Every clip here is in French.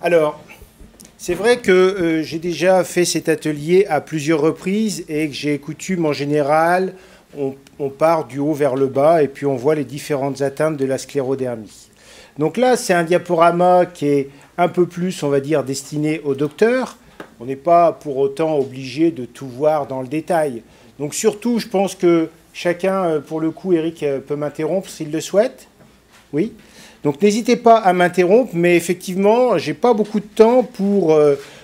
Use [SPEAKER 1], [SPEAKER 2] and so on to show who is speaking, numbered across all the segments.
[SPEAKER 1] Alors, c'est vrai que j'ai déjà fait cet atelier à plusieurs reprises et que j'ai coutume en général, on part du haut vers le bas et puis on voit les différentes atteintes de la sclérodermie. Donc là, c'est un diaporama qui est un peu plus, on va dire, destiné au docteur. On n'est pas pour autant obligé de tout voir dans le détail. Donc surtout, je pense que chacun, pour le coup, Eric peut m'interrompre s'il le souhaite. Oui. Donc n'hésitez pas à m'interrompre, mais effectivement, j'ai pas beaucoup de temps pour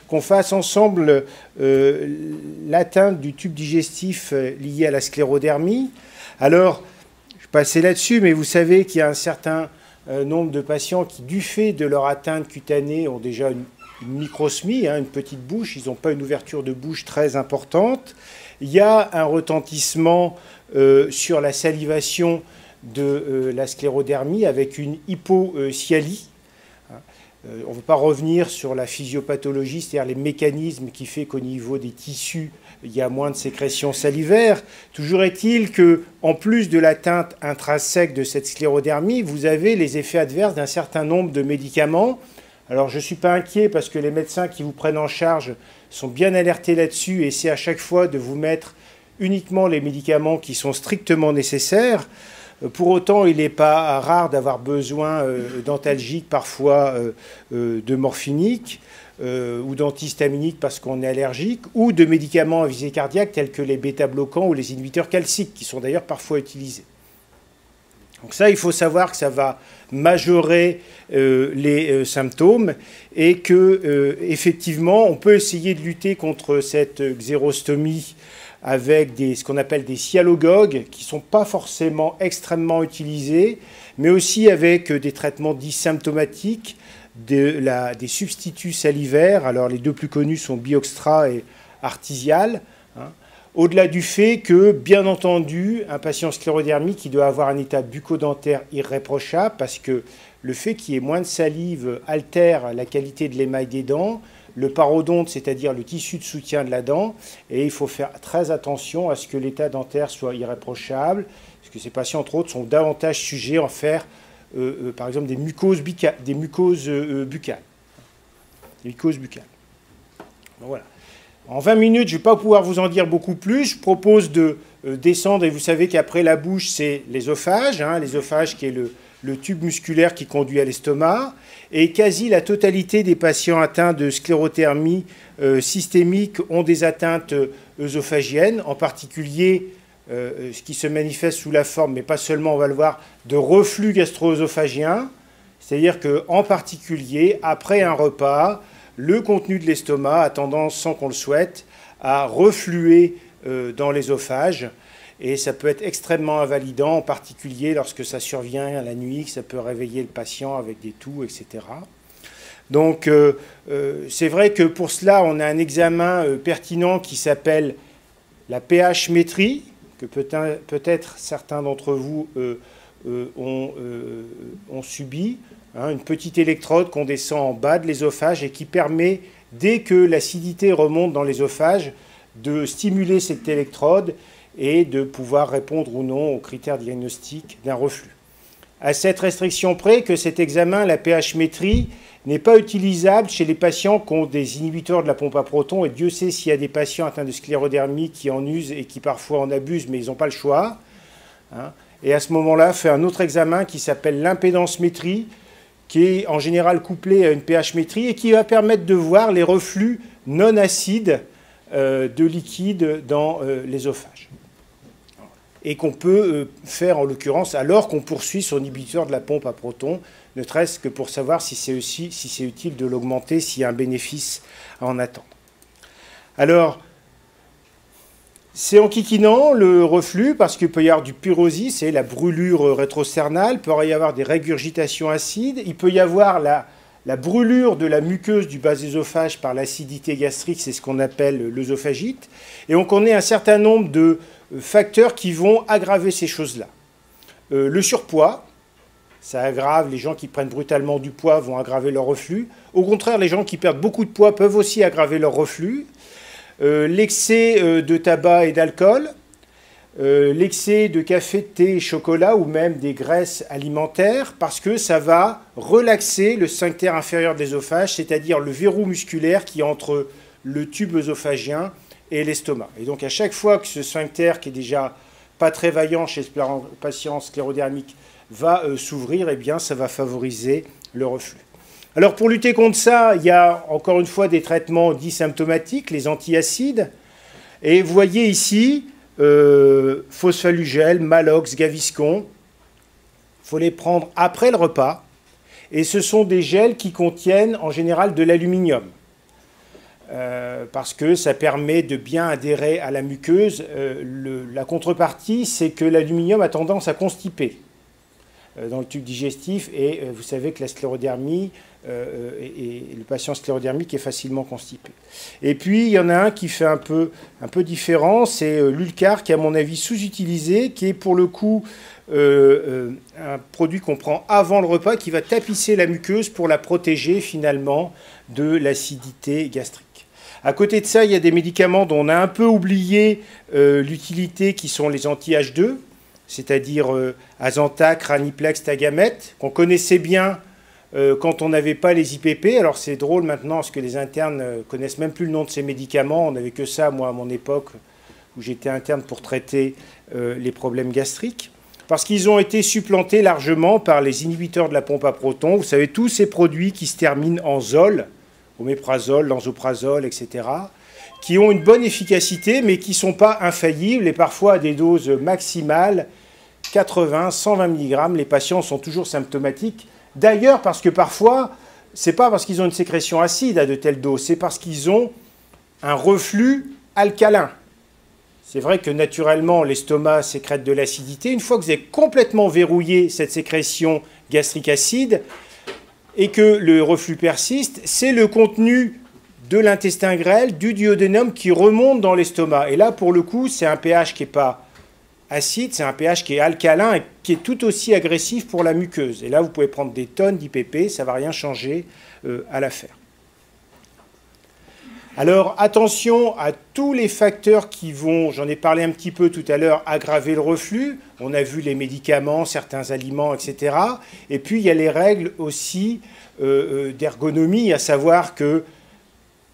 [SPEAKER 1] qu'on fasse ensemble l'atteinte du tube digestif lié à la sclérodermie. Alors, je passais là-dessus, mais vous savez qu'il y a un certain nombre de patients qui, du fait de leur atteinte cutanée, ont déjà une microsmie, une petite bouche, ils n'ont pas une ouverture de bouche très importante. Il y a un retentissement sur la salivation de la sclérodermie avec une hypocyalie. On ne veut pas revenir sur la physiopathologie, c'est-à-dire les mécanismes qui font qu'au niveau des tissus, il y a moins de sécrétion salivaire. Toujours est-il qu'en plus de l'atteinte intrinsèque de cette sclérodermie, vous avez les effets adverses d'un certain nombre de médicaments. Alors je ne suis pas inquiet parce que les médecins qui vous prennent en charge sont bien alertés là-dessus et c'est à chaque fois de vous mettre uniquement les médicaments qui sont strictement nécessaires. Pour autant, il n'est pas rare d'avoir besoin d'antalgiques, parfois de morphiniques ou d'antihistaminiques parce qu'on est allergique, ou de médicaments à visée cardiaque tels que les bêta-bloquants ou les inhibiteurs calciques, qui sont d'ailleurs parfois utilisés. Donc ça, il faut savoir que ça va majorer les symptômes et que effectivement, on peut essayer de lutter contre cette xérostomie avec ce qu'on appelle des sialogogues, qui ne sont pas forcément extrêmement utilisés, mais aussi avec des traitements dits symptomatiques, des substituts salivaires. Alors les deux plus connus sont Bioxtra et Artisial. Au-delà du fait que, bien entendu, un patient sclérodermique qui doit avoir un état bucco-dentaire irréprochable, parce que le fait qu'il y ait moins de salive altère la qualité de l'émail des dents, le parodonte, c'est-à-dire le tissu de soutien de la dent, et il faut faire très attention à ce que l'état dentaire soit irréprochable, parce que ces patients, entre autres, sont davantage sujets à faire, par exemple, des mucoses buccales. Donc, voilà. En 20 minutes, je ne vais pas pouvoir vous en dire beaucoup plus. Je propose de descendre, et vous savez qu'après la bouche, c'est l'ésophage, l'ésophage qui est le tube musculaire qui conduit à l'estomac, et quasi la totalité des patients atteints de sclérodermie systémique ont des atteintes œsophagiennes, en particulier ce qui se manifeste sous la forme, mais pas seulement, on va le voir, de reflux gastro-œsophagien, c'est-à-dire qu'en particulier, après un repas, le contenu de l'estomac a tendance, sans qu'on le souhaite, à refluer dans l'ésophage. Et ça peut être extrêmement invalidant, en particulier lorsque ça survient à la nuit, que ça peut réveiller le patient avec des toux, etc. Donc c'est vrai que pour cela, on a un examen pertinent qui s'appelle la pH-métrie, que peut-être certains d'entre vous ont subi. Une petite électrode qu'on descend en bas de l'ésophage et qui permet, dès que l'acidité remonte dans l'ésophage, de stimuler cette électrode et de pouvoir répondre ou non aux critères diagnostiques d'un reflux. À cette restriction près que cet examen, la pH-métrie, n'est pas utilisable chez les patients qui ont des inhibiteurs de la pompe à protons, et Dieu sait s'il y a des patients atteints de sclérodermie qui en usent et qui parfois en abusent, mais ils n'ont pas le choix. Et à ce moment-là, fait un autre examen qui s'appelle l'impédance-métrie, qui est en général couplé à une pH-métrie et qui va permettre de voir les reflux non acides de liquide dans l'ésophage. Et qu'on peut faire en l'occurrence alors qu'on poursuit son inhibiteur de la pompe à protons, ne serait-ce que pour savoir si c'est utile de l'augmenter, s'il y a un bénéfice à en attendre. Alors, c'est enquiquinant le reflux parce qu'il peut y avoir du pyrosis, c'est la brûlure rétrosternale, il peut y avoir des régurgitations acides, il peut y avoir la brûlure de la muqueuse du bas œsophage par l'acidité gastrique, c'est ce qu'on appelle l'œsophagite, et on connaît un certain nombre de facteurs qui vont aggraver ces choses-là. Le surpoids, ça aggrave, les gens qui prennent brutalement du poids vont aggraver leur reflux. Au contraire, les gens qui perdent beaucoup de poids peuvent aussi aggraver leur reflux. L'excès de tabac et d'alcool, l'excès de café, thé, chocolat ou même des graisses alimentaires parce que ça va relaxer le sphincter inférieur de l'ésophage, c'est-à-dire le verrou musculaire qui est entre le tube œsophagien et l'estomac. Et donc à chaque fois que ce sphincter, qui est déjà pas très vaillant chez le patient sclérodermique, va s'ouvrir, eh bien ça va favoriser le reflux. Alors pour lutter contre ça, il y a encore une fois des traitements dits symptomatiques, les antiacides. Et vous voyez ici, Phosphalugel, Malox, Gaviscon, il faut les prendre après le repas. Et ce sont des gels qui contiennent en général de l'aluminium. Parce que ça permet de bien adhérer à la muqueuse. La contrepartie, c'est que l'aluminium a tendance à constiper dans le tube digestif. Et vous savez que la sclérodermie, et le patient sclérodermique est facilement constipé. Et puis, il y en a un qui fait un peu différent, c'est l'Ulcar, qui est à mon avis sous-utilisé, qui est pour le coup un produit qu'on prend avant le repas, qui va tapisser la muqueuse pour la protéger finalement de l'acidité gastrique. À côté de ça, il y a des médicaments dont on a un peu oublié l'utilité, qui sont les anti-H2, c'est-à-dire Azentac, Raniplex, Tagamet, qu'on connaissait bien quand on n'avait pas les IPP. Alors c'est drôle maintenant, parce que les internes ne connaissent même plus le nom de ces médicaments. On n'avait que ça, moi, à mon époque, où j'étais interne pour traiter les problèmes gastriques. Parce qu'ils ont été supplantés largement par les inhibiteurs de la pompe à protons. Vous savez, tous ces produits qui se terminent en zol, oméprazole, lansoprazole, etc., qui ont une bonne efficacité, mais qui ne sont pas infaillibles, et parfois à des doses maximales, 80, 120 mg, les patients sont toujours symptomatiques. D'ailleurs, parce que parfois, ce n'est pas parce qu'ils ont une sécrétion acide à de telles doses, c'est parce qu'ils ont un reflux alcalin. C'est vrai que naturellement, l'estomac sécrète de l'acidité. Une fois que vous avez complètement verrouillé cette sécrétion gastrique acide, et que le reflux persiste, c'est le contenu de l'intestin grêle, du duodénum qui remonte dans l'estomac. Et là, pour le coup, c'est un pH qui n'est pas acide, c'est un pH qui est alcalin et qui est tout aussi agressif pour la muqueuse. Et là, vous pouvez prendre des tonnes d'IPP, ça ne va rien changer à l'affaire. Alors, attention à tous les facteurs qui vont, j'en ai parlé un petit peu tout à l'heure, aggraver le reflux. On a vu les médicaments, certains aliments, etc. Et puis, il y a les règles aussi d'ergonomie, à savoir que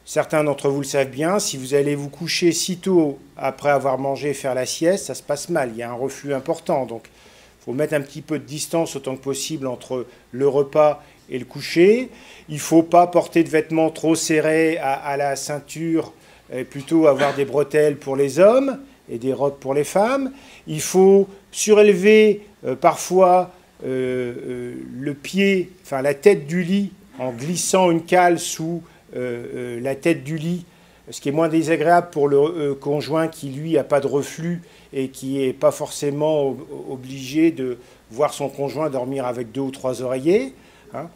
[SPEAKER 1] certains d'entre vous le savent bien, si vous allez vous coucher sitôt après avoir mangé et faire la sieste, ça se passe mal. Il y a un reflux important. Donc, il faut mettre un petit peu de distance autant que possible entre le repas et le coucher. Il ne faut pas porter de vêtements trop serrés à la ceinture, et plutôt avoir des bretelles pour les hommes et des robes pour les femmes. Il faut surélever parfois le pied, enfin la tête du lit, en glissant une cale sous la tête du lit, ce qui est moins désagréable pour le conjoint qui, lui, n'a pas de reflux et qui n'est pas forcément obligé de voir son conjoint dormir avec 2 ou 3 oreillers. Hein.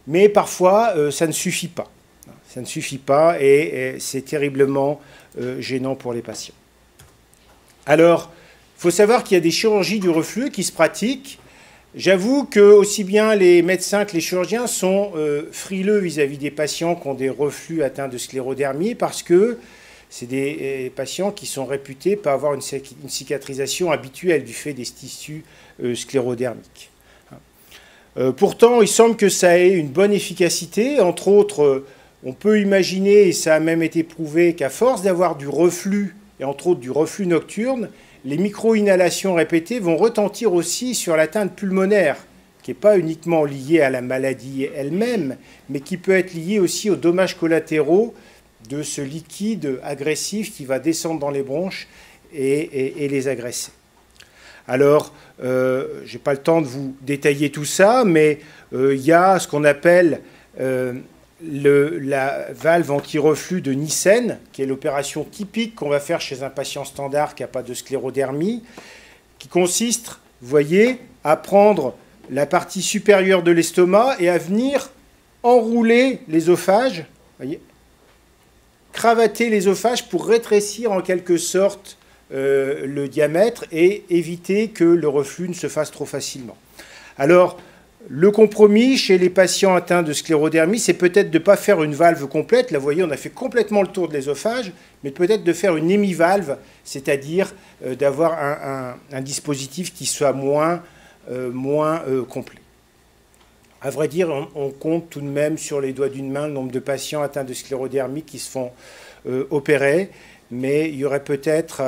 [SPEAKER 1] Mais parfois, ça ne suffit pas. Ça ne suffit pas et c'est terriblement gênant pour les patients. Alors, il faut savoir qu'il y a des chirurgies du reflux qui se pratiquent. J'avoue que aussi bien les médecins que les chirurgiens sont frileux vis-à-vis des patients qui ont des reflux atteints de sclérodermie parce que c'est des patients qui sont réputés pas avoir une cicatrisation habituelle du fait des tissus sclérodermiques. Pourtant, il semble que ça ait une bonne efficacité. Entre autres, on peut imaginer, et ça a même été prouvé, qu'à force d'avoir du reflux, et entre autres du reflux nocturne, les micro-inhalations répétées vont retentir aussi sur l'atteinte pulmonaire, qui n'est pas uniquement liée à la maladie elle-même, mais qui peut être liée aussi aux dommages collatéraux de ce liquide agressif qui va descendre dans les bronches et les agresser. Alors, je n'ai pas le temps de vous détailler tout ça, mais il y a ce qu'on appelle la valve anti-reflux de Nissen, qui est l'opération typique qu'on va faire chez un patient standard qui n'a pas de sclérodermie, qui consiste, vous voyez, à prendre la partie supérieure de l'estomac et à venir enrouler l'ésophage, voyez, cravater l'ésophage pour rétrécir en quelque sorte le diamètre et éviter que le reflux ne se fasse trop facilement. Alors, Le compromis chez les patients atteints de sclérodermie, c'est peut-être de ne pas faire une valve complète. Là, vous voyez, on a fait complètement le tour de l'œsophage, mais peut-être de faire une hémivalve, c'est-à-dire d'avoir un dispositif qui soit moins complet. À vrai dire, on compte tout de même sur les doigts d'une main le nombre de patients atteints de sclérodermie qui se font opérer, mais il y aurait peut-être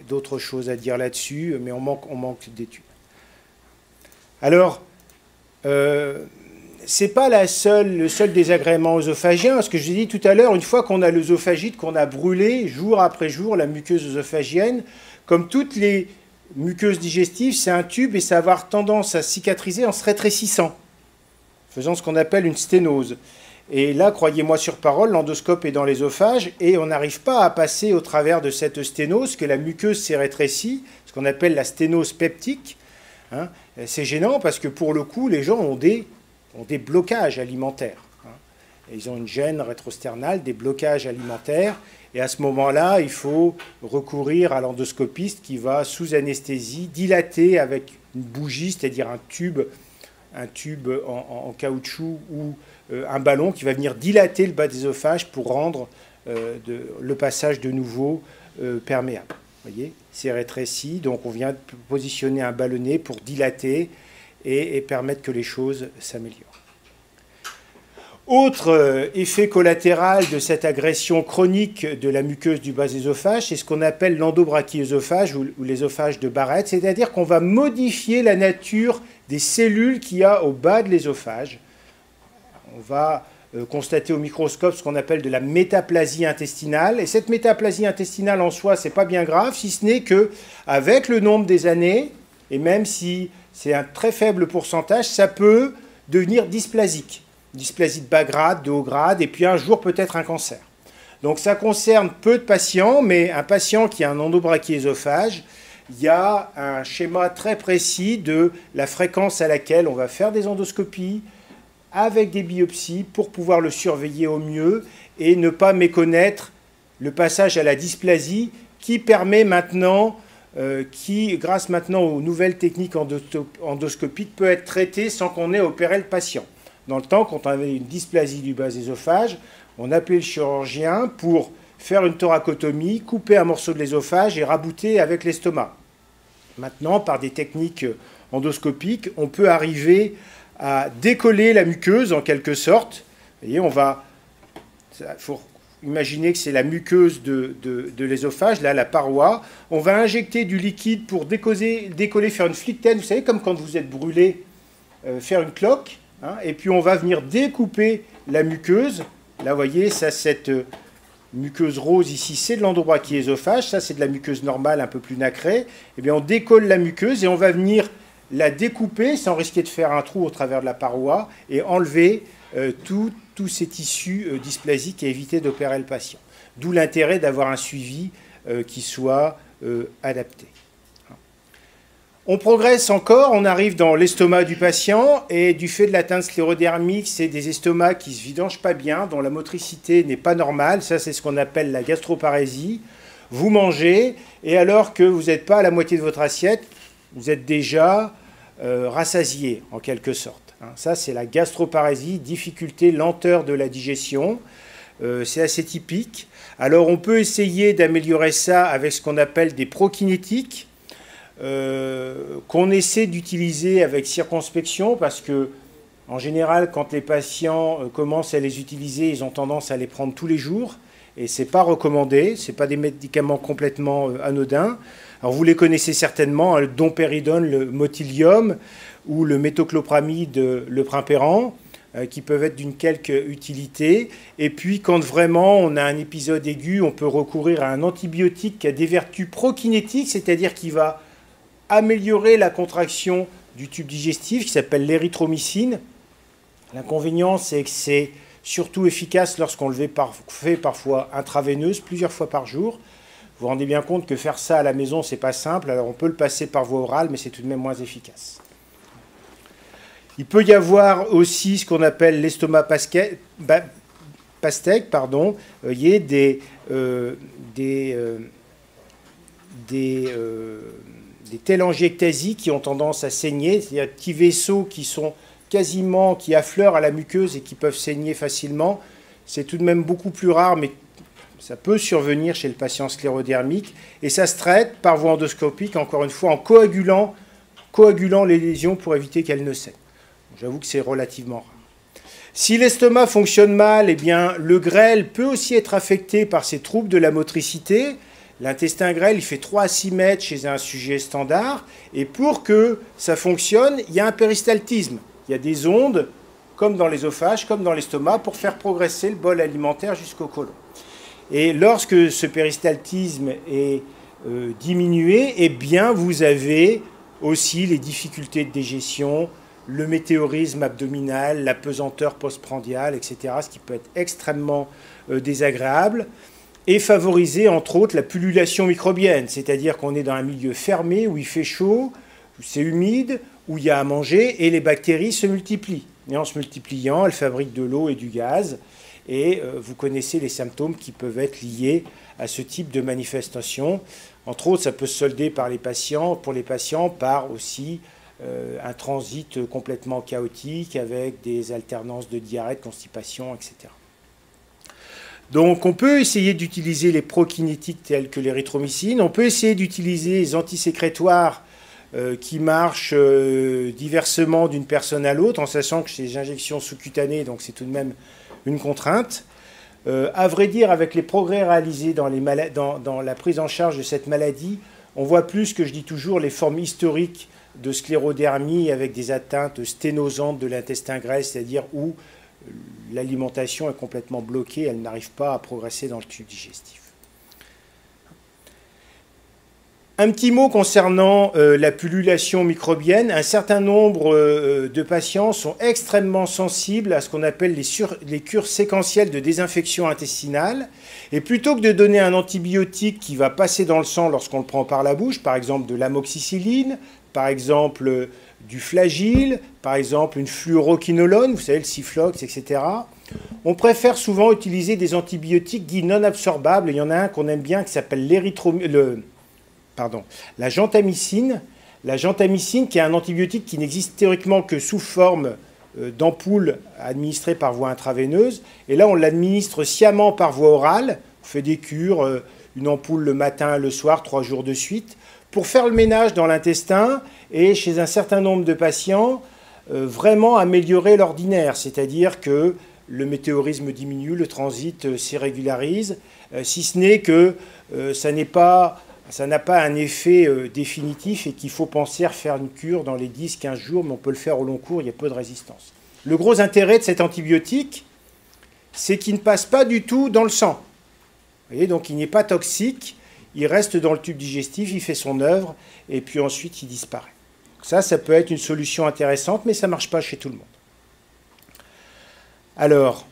[SPEAKER 1] d'autres choses à dire là-dessus, mais on manque d'études. Alors, ce n'est pas le seul désagrément œsophagien. Ce que je vous ai dit tout à l'heure, une fois qu'on a l'œsophagite, qu'on a brûlé jour après jour la muqueuse œsophagienne, comme toutes les muqueuses digestives, c'est un tube et ça va avoir tendance à cicatriser en se rétrécissant, faisant ce qu'on appelle une sténose. Et là, croyez-moi sur parole, l'endoscope est dans l'œsophage et on n'arrive pas à passer au travers de cette sténose, que la muqueuse s'est rétrécie, ce qu'on appelle la sténose peptique. Hein. C'est gênant parce que pour le coup, les gens ont des blocages alimentaires. Hein. Ils ont une gêne rétrosternale, des blocages alimentaires. Et à ce moment-là, il faut recourir à l'endoscopiste qui va, sous anesthésie, dilater avec une bougie, c'est-à-dire un tube en caoutchouc ou un ballon qui va venir dilater le bas d'œsophage pour rendre le passage de nouveau perméable. Vous voyez, c'est rétréci, donc on vient positionner un ballonnet pour dilater et permettre que les choses s'améliorent. Autre effet collatéral de cette agression chronique de la muqueuse du bas œsophage, c'est ce qu'on appelle l'endobrachyœsophage ou l'œsophage de Barrett, c'est-à-dire qu'on va modifier la nature des cellules qu'il y a au bas de l'œsophage. On va constater au microscope ce qu'on appelle de la métaplasie intestinale. Et cette métaplasie intestinale en soi, c'est pas bien grave, si ce n'est qu'avec le nombre des années, et même si c'est un très faible pourcentage, ça peut devenir dysplasique. Dysplasie de bas grade, de haut grade, et puis un jour peut-être un cancer. Donc ça concerne peu de patients, mais un patient qui a un endobrachyœsophage, il y a un schéma très précis de la fréquence à laquelle on va faire des endoscopies, avec des biopsies pour pouvoir le surveiller au mieux et ne pas méconnaître le passage à la dysplasie qui permet maintenant, grâce maintenant aux nouvelles techniques endoscopiques, peut être traité sans qu'on ait opéré le patient. Dans le temps, quand on avait une dysplasie du bas œsophage, on appelait le chirurgien pour faire une thoracotomie, couper un morceau de l'œsophage et rabouter avec l'estomac. Maintenant, par des techniques endoscopiques, on peut arriver à décoller la muqueuse en quelque sorte. Vous voyez, il faut imaginer que c'est la muqueuse de l'œsophage, là, la paroi. On va injecter du liquide pour décoller, faire une flictène, vous savez, comme quand vous êtes brûlé, faire une cloque. Hein, et puis on va venir découper la muqueuse. Là, vous voyez, ça, cette muqueuse rose ici, c'est de l'endobrachyœsophage. Ça, c'est de la muqueuse normale, un peu plus nacrée. Eh bien, on décolle la muqueuse et on va venir la découper sans risquer de faire un trou au travers de la paroi et enlever tous ces tissus dysplasiques et éviter d'opérer le patient. D'où l'intérêt d'avoir un suivi qui soit adapté. On progresse encore, on arrive dans l'estomac du patient et du fait de l'atteinte sclérodermique, c'est des estomacs qui ne se vidangent pas bien, dont la motricité n'est pas normale. Ça, c'est ce qu'on appelle la gastroparésie. Vous mangez et alors que vous n'êtes pas à la moitié de votre assiette, vous êtes déjà rassasié, en quelque sorte. Ça, c'est la gastroparésie, difficulté, lenteur de la digestion. C'est assez typique. Alors, on peut essayer d'améliorer ça avec ce qu'on appelle des prokinétiques, qu'on essaie d'utiliser avec circonspection, parce que, en général, quand les patients commencent à les utiliser, ils ont tendance à les prendre tous les jours, et ce n'est pas recommandé, ce n'est pas des médicaments complètement anodins. Alors vous les connaissez certainement, hein, le dompéridone, le motilium ou le méthoclopramide, le primpéran, qui peuvent être d'une quelque utilité. Et puis quand vraiment on a un épisode aigu, on peut recourir à un antibiotique qui a des vertus prokinétiques, c'est-à-dire qui va améliorer la contraction du tube digestif, qui s'appelle l'érythromycine. L'inconvénient, c'est que c'est surtout efficace lorsqu'on le fait parfois intraveineuse, plusieurs fois par jour. Vous vous rendez bien compte que faire ça à la maison, c'est pas simple. Alors on peut le passer par voie orale, mais c'est tout de même moins efficace. Il peut y avoir aussi ce qu'on appelle l'estomac pastèque, pardon. Vous voyez, des des télangiectasies qui ont tendance à saigner, c'est-à-dire des petits vaisseaux qui affleurent à la muqueuse et qui peuvent saigner facilement. C'est tout de même beaucoup plus rare, mais ça peut survenir chez le patient sclérodermique. Et ça se traite par voie endoscopique, encore une fois, en coagulant les lésions pour éviter qu'elles ne saignent. J'avoue que c'est relativement rare. Si l'estomac fonctionne mal, eh bien, le grêle peut aussi être affecté par ces troubles de la motricité. L'intestin grêle, il fait 3 à 6 mètres chez un sujet standard. Et pour que ça fonctionne, il y a un péristaltisme. Il y a des ondes, comme dans l'ésophage, comme dans l'estomac, pour faire progresser le bol alimentaire jusqu'au côlon. Et lorsque ce péristaltisme est diminué, eh bien, vous avez aussi les difficultés de digestion, le météorisme abdominal, la pesanteur postprandiale, etc., ce qui peut être extrêmement désagréable, et favoriser, entre autres, la pullulation microbienne, c'est-à-dire qu'on est dans un milieu fermé, où il fait chaud, où c'est humide, où il y a à manger, et les bactéries se multiplient. Et en se multipliant, elles fabriquent de l'eau et du gaz, et vous connaissez les symptômes qui peuvent être liés à ce type de manifestation. Entre autres, ça peut se solder pour les patients par aussi un transit complètement chaotique avec des alternances de diarrhée, de constipation, etc. Donc on peut essayer d'utiliser les prokinétiques tels que l'érythromycine, on peut essayer d'utiliser les antisécrétoires qui marchent diversement d'une personne à l'autre, en sachant que c'est des injections sous-cutanées, donc c'est tout de même une contrainte. À vrai dire, avec les progrès réalisés dans la prise en charge de cette maladie, on voit plus, que je dis toujours, les formes historiques de sclérodermie avec des atteintes sténosantes de l'intestin grêle, c'est-à-dire où l'alimentation est complètement bloquée, elle n'arrive pas à progresser dans le tube digestif. Un petit mot concernant la pullulation microbienne. Un certain nombre de patients sont extrêmement sensibles à ce qu'on appelle les cures séquentielles de désinfection intestinale. Et plutôt que de donner un antibiotique qui va passer dans le sang lorsqu'on le prend par la bouche, par exemple de l'amoxicilline, par exemple du flagyl, par exemple une fluoroquinolone, vous savez, le Ciflox, etc. On préfère souvent utiliser des antibiotiques dits non absorbables. Il y en a un qu'on aime bien qui s'appelle la gentamicine. La gentamicine, qui est un antibiotique qui n'existe théoriquement que sous forme d'ampoule administrée par voie intraveineuse. Et là, on l'administre sciemment par voie orale. On fait des cures, une ampoule le matin, le soir, 3 jours de suite, pour faire le ménage dans l'intestin et, chez un certain nombre de patients, vraiment améliorer l'ordinaire. C'est-à-dire que le météorisme diminue, le transit s'irrégularise, si ce n'est que ça n'a pas un effet définitif et qu'il faut penser à faire une cure dans les 10-15 jours, mais on peut le faire au long cours, il y a peu de résistance. Le gros intérêt de cet antibiotique, c'est qu'il ne passe pas du tout dans le sang. Vous voyez, donc il n'est pas toxique, il reste dans le tube digestif, il fait son œuvre, et puis ensuite il disparaît. Donc ça peut être une solution intéressante, mais ça ne marche pas chez tout le monde. Alors,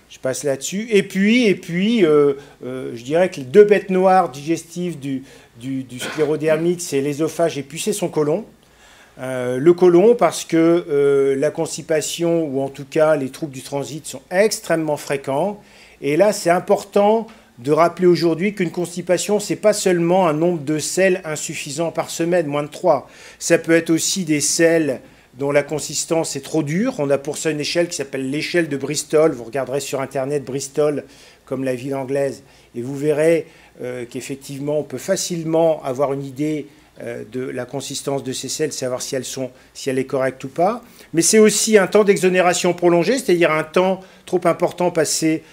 [SPEAKER 1] je passe là-dessus. Et puis je dirais que les 2 bêtes noires digestives du sclérodermique, c'est l'ésophage et puis c'est son côlon. Le côlon, parce que la constipation, ou en tout cas les troubles du transit, sont extrêmement fréquents. Et là, c'est important de rappeler aujourd'hui qu'une constipation, ce n'est pas seulement un nombre de selles insuffisant par semaine, moins de 3. Ça peut être aussi des selles dont la consistance est trop dure. On a pour ça une échelle qui s'appelle l'échelle de Bristol. Vous regarderez sur Internet Bristol, comme la ville anglaise, et vous verrez qu'effectivement, on peut facilement avoir une idée de la consistance de ces selles, savoir si elle est correcte ou pas. Mais c'est aussi un temps d'exonération prolongé, c'est-à-dire un temps trop important passé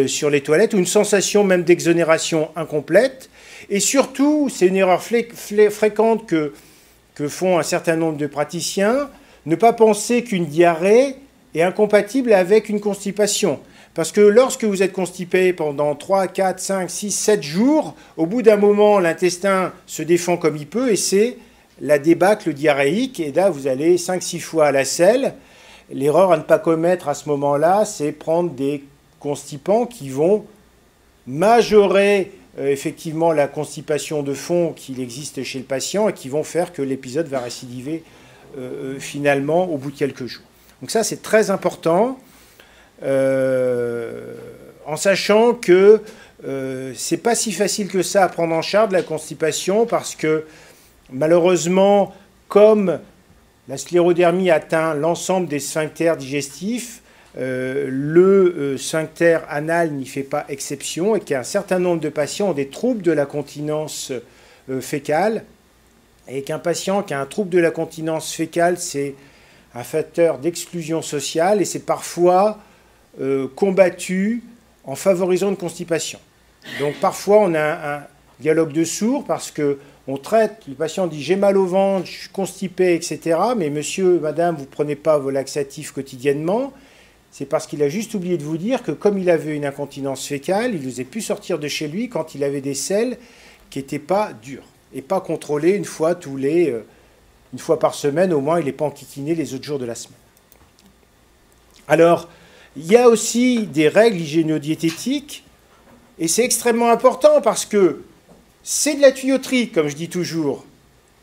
[SPEAKER 1] sur les toilettes, ou une sensation même d'exonération incomplète. Et surtout, c'est une erreur fréquente que font un certain nombre de praticiens, ne pas penser qu'une diarrhée est incompatible avec une constipation. Parce que lorsque vous êtes constipé pendant 3, 4, 5, 6, 7 jours, au bout d'un moment, l'intestin se défend comme il peut et c'est la débâcle diarrhéique. Et là, vous allez 5-6 fois à la selle. L'erreur à ne pas commettre à ce moment-là, c'est prendre des constipants qui vont majorer effectivement la constipation de fond qu'il existe chez le patient et qui vont faire que l'épisode va récidiver finalement au bout de quelques jours. Donc ça, c'est très important. En sachant que c'est pas si facile que ça à prendre en charge la constipation, parce que malheureusement, comme la sclérodermie atteint l'ensemble des sphincters digestifs, le sphincter anal n'y fait pas exception et qu'un certain nombre de patients ont des troubles de la continence fécale, et qu'un patient qui a un trouble de la continence fécale, c'est un facteur d'exclusion sociale et c'est parfois combattu en favorisant une constipation. Donc parfois on a un dialogue de sourds parce qu'on traite, le patient dit j'ai mal au ventre, je suis constipé, etc. Mais monsieur, madame, vous ne prenez pas vos laxatifs quotidiennement. C'est parce qu'il a juste oublié de vous dire que comme il avait une incontinence fécale, il n'osait plus sortir de chez lui quand il avait des selles qui n'étaient pas dures et pas contrôlées une fois par semaine, au moins il n'est pas enquiquiné les autres jours de la semaine. Alors, il y a aussi des règles hygiéno-diététiques, et c'est extrêmement important parce que c'est de la tuyauterie, comme je dis toujours.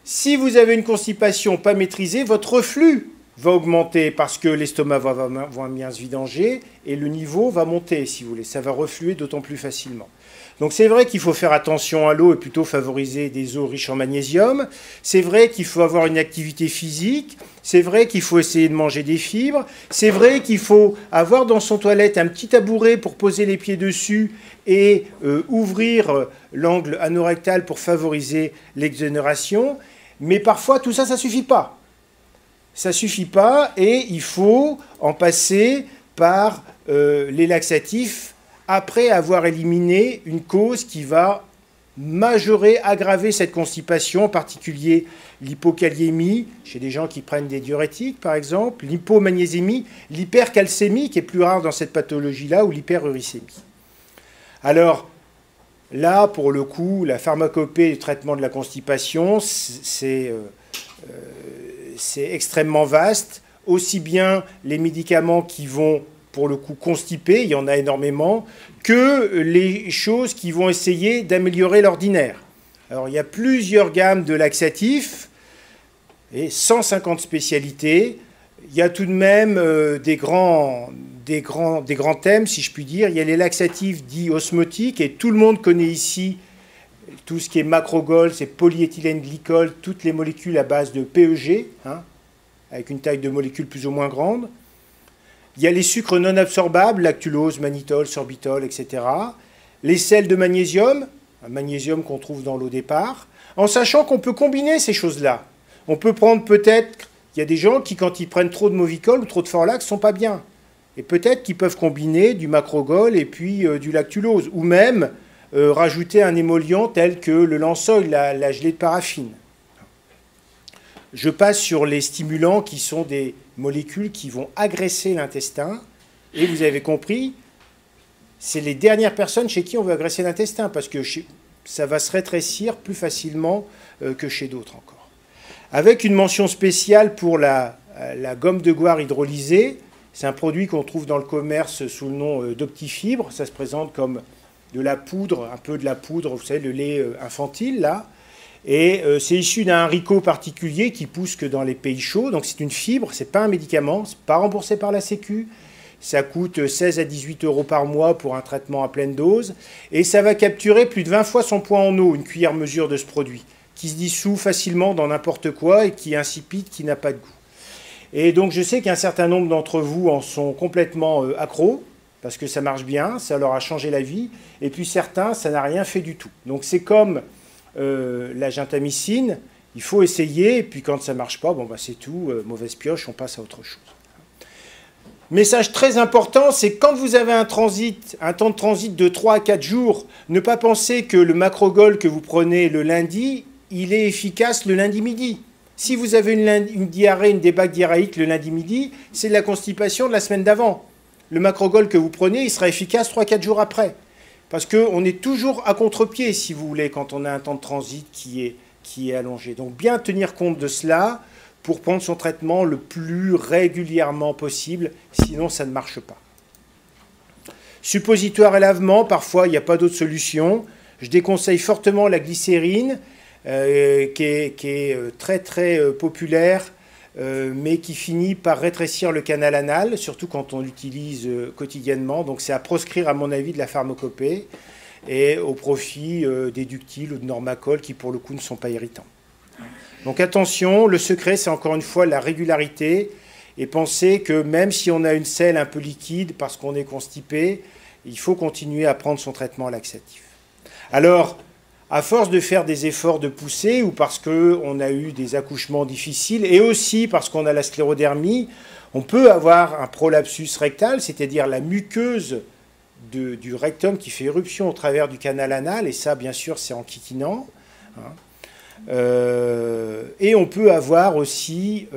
[SPEAKER 1] Si vous avez une constipation pas maîtrisée, votre reflux va augmenter parce que l'estomac va bien se vidanger et le niveau va monter, si vous voulez. Ça va refluer d'autant plus facilement. Donc c'est vrai qu'il faut faire attention à l'eau et plutôt favoriser des eaux riches en magnésium. C'est vrai qu'il faut avoir une activité physique. C'est vrai qu'il faut essayer de manger des fibres. C'est vrai qu'il faut avoir dans son toilette un petit tabouret pour poser les pieds dessus et ouvrir l'angle anorectal pour favoriser l'exonération. Mais parfois tout ça, ça ne suffit pas. Ça ne suffit pas et il faut en passer par les laxatifs après avoir éliminé une cause qui va majorer, aggraver cette constipation, en particulier l'hypokaliémie, chez des gens qui prennent des diurétiques par exemple, l'hypomagnésémie, l'hypercalcémie qui est plus rare dans cette pathologie-là, ou l'hyperuricémie. Alors là, pour le coup, la pharmacopée du traitement de la constipation, c'est extrêmement vaste, aussi bien les médicaments qui vont pour le coup constiper, il y en a énormément, que les choses qui vont essayer d'améliorer l'ordinaire. Alors il y a plusieurs gammes de laxatifs et 150 spécialités. Il y a tout de même des grands thèmes, si je puis dire. Il y a les laxatifs dits osmotiques, et tout le monde connaît ici tout ce qui est macrogol, c'est polyéthylène glycol, toutes les molécules à base de PEG, hein, avec une taille de molécule plus ou moins grande. Il y a les sucres non absorbables, lactulose, mannitol, sorbitol, etc. Les sels de magnésium, un magnésium qu'on trouve dans l'eau départ, en sachant qu'on peut combiner ces choses-là. On peut prendre peut-être, il y a des gens qui, quand ils prennent trop de Movicol ou trop de Forlax, ne sont pas bien. Et peut-être qu'ils peuvent combiner du macrogol et puis du lactulose, ou même rajouter un émollient tel que le Lansoil, la gelée de paraffine. Je passe sur les stimulants qui sont des molécules qui vont agresser l'intestin. Et vous avez compris, c'est les dernières personnes chez qui on veut agresser l'intestin parce que ça va se rétrécir plus facilement que chez d'autres encore. Avec une mention spéciale pour la gomme de Guar hydrolysée. C'est un produit qu'on trouve dans le commerce sous le nom d'Optifibre. Ça se présente comme de la poudre, un peu de la poudre, vous savez, le lait infantile, là. Et c'est issu d'un haricot particulier qui pousse que dans les pays chauds. Donc c'est une fibre, c'est pas un médicament, c'est pas remboursé par la Sécu. Ça coûte 16 à 18 € par mois pour un traitement à pleine dose. Et ça va capturer plus de 20 fois son poids en eau, une cuillère mesure de ce produit, qui se dissout facilement dans n'importe quoi et qui est insipide, qui n'a pas de goût. Et donc je sais qu'un certain nombre d'entre vous en sont complètement accros, parce que ça marche bien, ça leur a changé la vie. Et puis certains, ça n'a rien fait du tout. Donc c'est comme la gentamicine, il faut essayer, et puis quand ça ne marche pas, bon, bah, c'est tout, mauvaise pioche, on passe à autre chose. Message très important, c'est quand vous avez un temps de transit de 3 à 4 jours, ne pas penser que le macrogol que vous prenez le lundi, il est efficace le lundi midi. Si vous avez une diarrhée, une débâcle diarrhéique le lundi midi, c'est de la constipation de la semaine d'avant. Le macrogol que vous prenez, il sera efficace 3-4 jours après. Parce qu'on est toujours à contre-pied, si vous voulez, quand on a un temps de transit qui est allongé. Donc bien tenir compte de cela pour prendre son traitement le plus régulièrement possible, sinon ça ne marche pas. Suppositoire et lavement, parfois il n'y a pas d'autre solution. Je déconseille fortement la glycérine, qui est très très populaire, mais qui finit par rétrécir le canal anal, surtout quand on l'utilise quotidiennement. Donc c'est à proscrire, à mon avis, de la pharmacopée, et au profit des Ductil ou de Normacol, qui pour le coup ne sont pas irritants. Donc attention, le secret, c'est encore une fois la régularité. Et pensez que même si on a une selle un peu liquide parce qu'on est constipé, il faut continuer à prendre son traitement laxatif. Alors, à force de faire des efforts de poussée ou parce qu'on a eu des accouchements difficiles et aussi parce qu'on a la sclérodermie, on peut avoir un prolapsus rectal, c'est-à-dire la muqueuse du rectum qui fait éruption au travers du canal anal, et ça, bien sûr, c'est en kikinant. Et on peut avoir aussi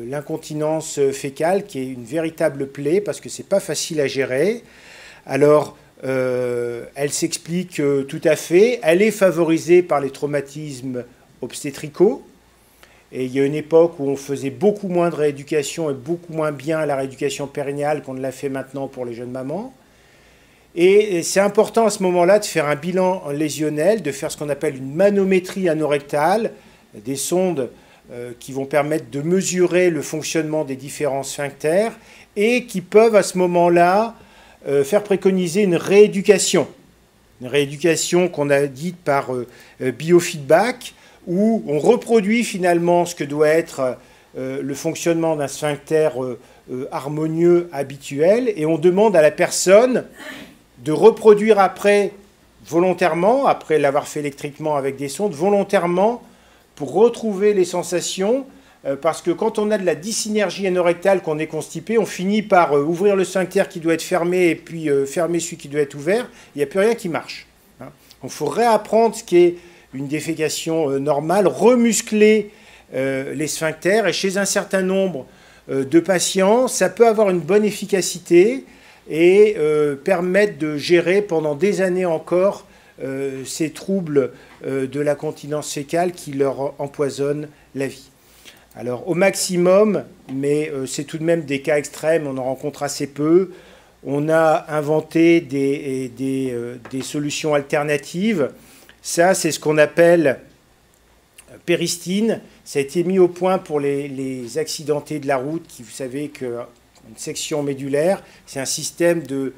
[SPEAKER 1] l'incontinence fécale qui est une véritable plaie parce que c'est pas facile à gérer. Alors, elle s'explique tout à fait. Elle est favorisée par les traumatismes obstétricaux. Et il y a une époque où on faisait beaucoup moins de rééducation et beaucoup moins bien la rééducation périnéale qu'on ne l'a fait maintenant pour les jeunes mamans. Et c'est important à ce moment-là de faire un bilan lésionnel, de faire ce qu'on appelle une manométrie anorectale, des sondes qui vont permettre de mesurer le fonctionnement des différents sphincters et qui peuvent à ce moment-là faire préconiser une rééducation qu'on a dite par biofeedback, où on reproduit finalement ce que doit être le fonctionnement d'un sphincter harmonieux habituel, et on demande à la personne de reproduire après, volontairement, après l'avoir fait électriquement avec des sondes, volontairement, pour retrouver les sensations, parce que quand on a de la dysynergie anorectale, qu'on est constipé, on finit par ouvrir le sphincter qui doit être fermé et puis fermer celui qui doit être ouvert, il n'y a plus rien qui marche. Donc il faut réapprendre ce qui est une défécation normale, remuscler les sphincters, et chez un certain nombre de patients, ça peut avoir une bonne efficacité et permettre de gérer pendant des années encore ces troubles de la continence fécale qui leur empoisonnent la vie. Alors au maximum, mais c'est tout de même des cas extrêmes, on en rencontre assez peu, on a inventé des solutions alternatives. Ça, c'est ce qu'on appelle péristine. Ça a été mis au point pour les accidentés de la route, qui, vous savez, qu'une section médulaire, c'est un système de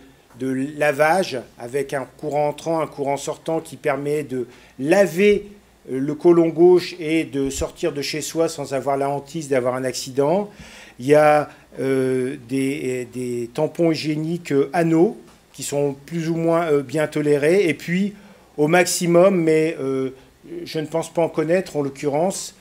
[SPEAKER 1] lavage avec un courant entrant, un courant sortant qui permet de laver le côlon gauche et de sortir de chez soi sans avoir la hantise d'avoir un accident. Il y a des tampons hygiéniques anneaux qui sont plus ou moins bien tolérés. Et puis, au maximum, mais je ne pense pas en connaître, en l'occurrence,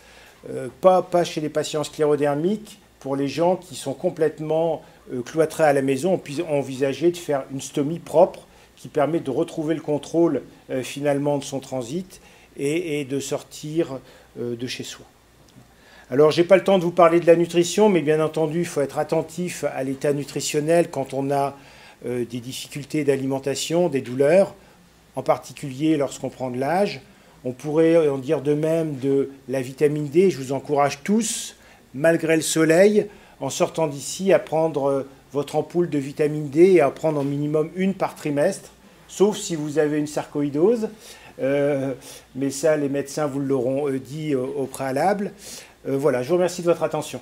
[SPEAKER 1] pas chez les patients sclérodermiques, pour les gens qui sont complètement cloîtrés à la maison, on peut envisager de faire une stomie propre qui permet de retrouver le contrôle finalement de son transit et de sortir de chez soi. Alors, je n'ai pas le temps de vous parler de la nutrition, mais bien entendu, il faut être attentif à l'état nutritionnel quand on a des difficultés d'alimentation, des douleurs, en particulier lorsqu'on prend de l'âge. On pourrait en dire de même de la vitamine D. Je vous encourage tous, malgré le soleil, en sortant d'ici, à prendre votre ampoule de vitamine D et à prendre en minimum une par trimestre, sauf si vous avez une sarcoïdose. Mais ça, les médecins vous l'auront dit au préalable. Voilà, je vous remercie de votre attention.